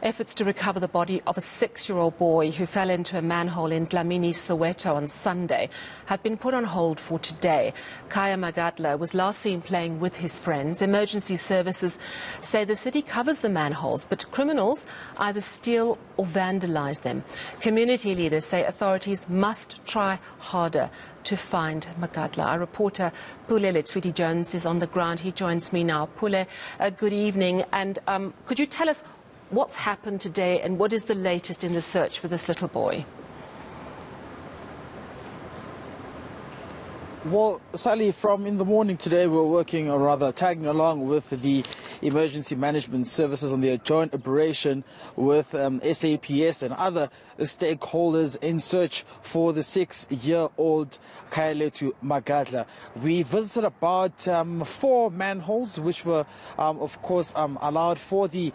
Efforts to recover the body of a 6-year-old boy who fell into a manhole in Dlamini, Soweto on Sunday have been put on hold for today. Kaya Magadla was last seen playing with his friends. Emergency services say the city covers the manholes, but criminals either steal or vandalize them. Community leaders say authorities must try harder to find Magadla. Our reporter Pule Tweety Jones is on the ground. He joins me now. Pule, good evening. And could you tell us what's happened today and what is the latest in the search for this little boy? Well, Sally, from in the morning today, we're working, or rather tagging along with the emergency management services on their joint operation with SAPS and other stakeholders in search for the 6-year-old Kailetu Magadla. We visited about 4 manholes, which were, of course, allowed for the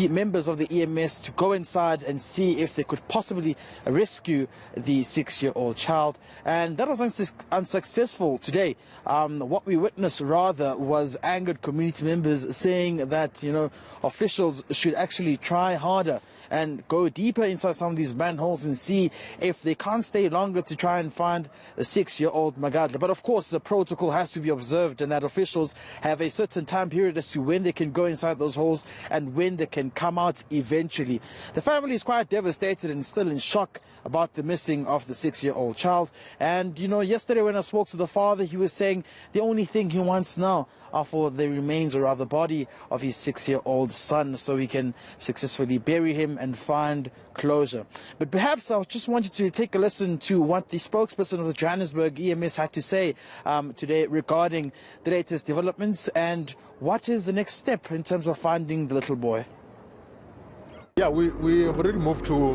members of the EMS to go inside and see if they could possibly rescue the 6-year-old child. And that was unsuccessful today. What we witnessed, rather, was angered community members saying that, officials should actually try harder and go deeper inside some of these manholes and see if they can't stay longer to try and find the 6-year-old Magadla. But of course, the protocol has to be observed, and that officials have a certain time period as to when they can go inside those holes and when they can come out eventually. The family is quite devastated and still in shock about the missing of the 6-year-old child. And, yesterday when I spoke to the father, he was saying the only thing he wants now are for the remains, or rather body, of his 6-year-old son, so he can successfully bury him and find closure. But perhaps I just wanted to take a listen to what the spokesperson of the Johannesburg EMS had to say today regarding the latest developments and what is the next step in terms of finding the little boy. Yeah, we have already moved to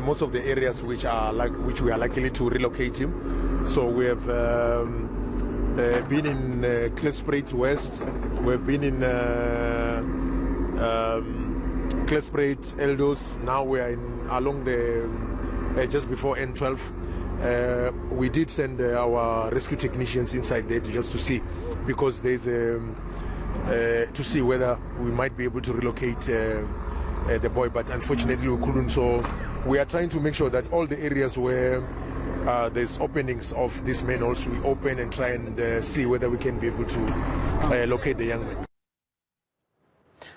most of the areas which we are likely to relocate him. So we have been in Klespruit West, we've been in Klespruit, Eldos. Now we are along the just before N12. We did send our rescue technicians inside there just to see, because there's to see whether we might be able to relocate the boy, but unfortunately we couldn't. So we are trying to make sure that all the areas where there's openings of these manholes, we open and try and see whether we can be able to locate the young man.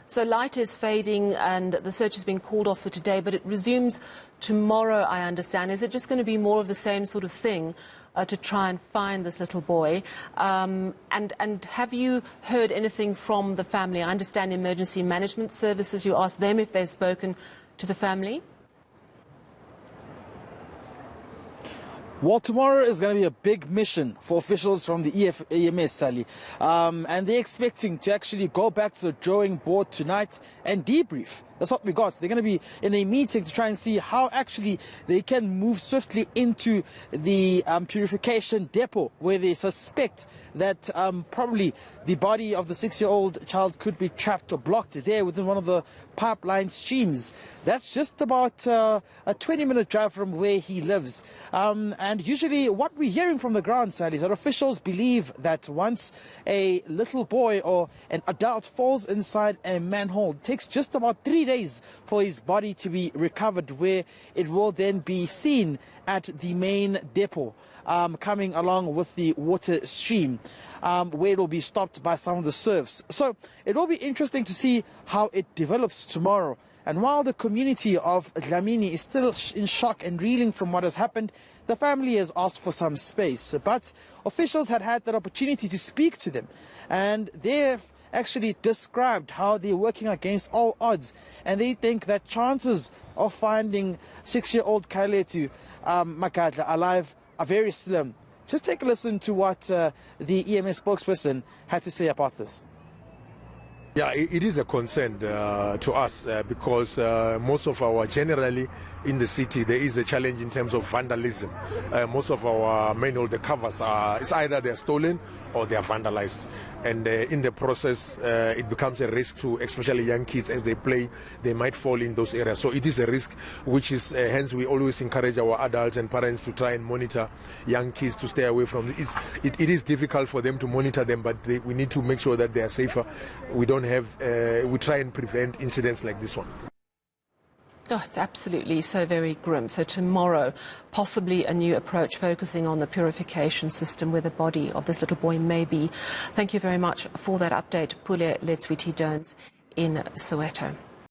So light is fading and the search has been called off for today, but it resumes tomorrow, I understand. Is it just going to be more of the same sort of thing to try and find this little boy? And have you heard anything from the family? I understand emergency management services, you asked them if they've spoken to the family? Well, tomorrow is going to be a big mission for officials from the EMS, Sally. And they're expecting to actually go back to the drawing board tonight and debrief. That's what we got. They're going to be in a meeting to try and see how actually they can move swiftly into the purification depot, where they suspect that probably the body of the 6-year-old child could be trapped or blocked there within one of the pipeline streams. That's just about a 20-minute drive from where he lives. And usually what we're hearing from the ground, Sally, is that officials believe that once a little boy or an adult falls inside a manhole, it takes just about 3 days for his body to be recovered, where it will then be seen at the main depot, coming along with the water stream, where it will be stopped by some of the serfs. So it will be interesting to see how it develops tomorrow. And while the community of Dlamini is still in shock and reeling from what has happened, the family has asked for some space. But officials had that opportunity to speak to them, and they've actually described how they're working against all odds, and they think that chances of finding 6-year-old Kailetu Magadla alive are very slim. Just take a listen to what the EMS spokesperson had to say about this. Yeah, it is a concern to us because most of our, generally in the city, there is a challenge in terms of vandalism. Most of our manhole, the covers it's either they're stolen or they are vandalized. And in the process, it becomes a risk to especially young kids as they play. They might fall in those areas. So it is a risk, which is hence we always encourage our adults and parents to try and monitor young kids to stay away from it. It is difficult for them to monitor them, but we need to make sure that they are safer. We don't have, we try and prevent incidents like this one. Oh, it's absolutely so very grim. So tomorrow, possibly a new approach focusing on the purification system where the body of this little boy may be. Thank you very much for that update, Pule Letswiti Jones in Soweto.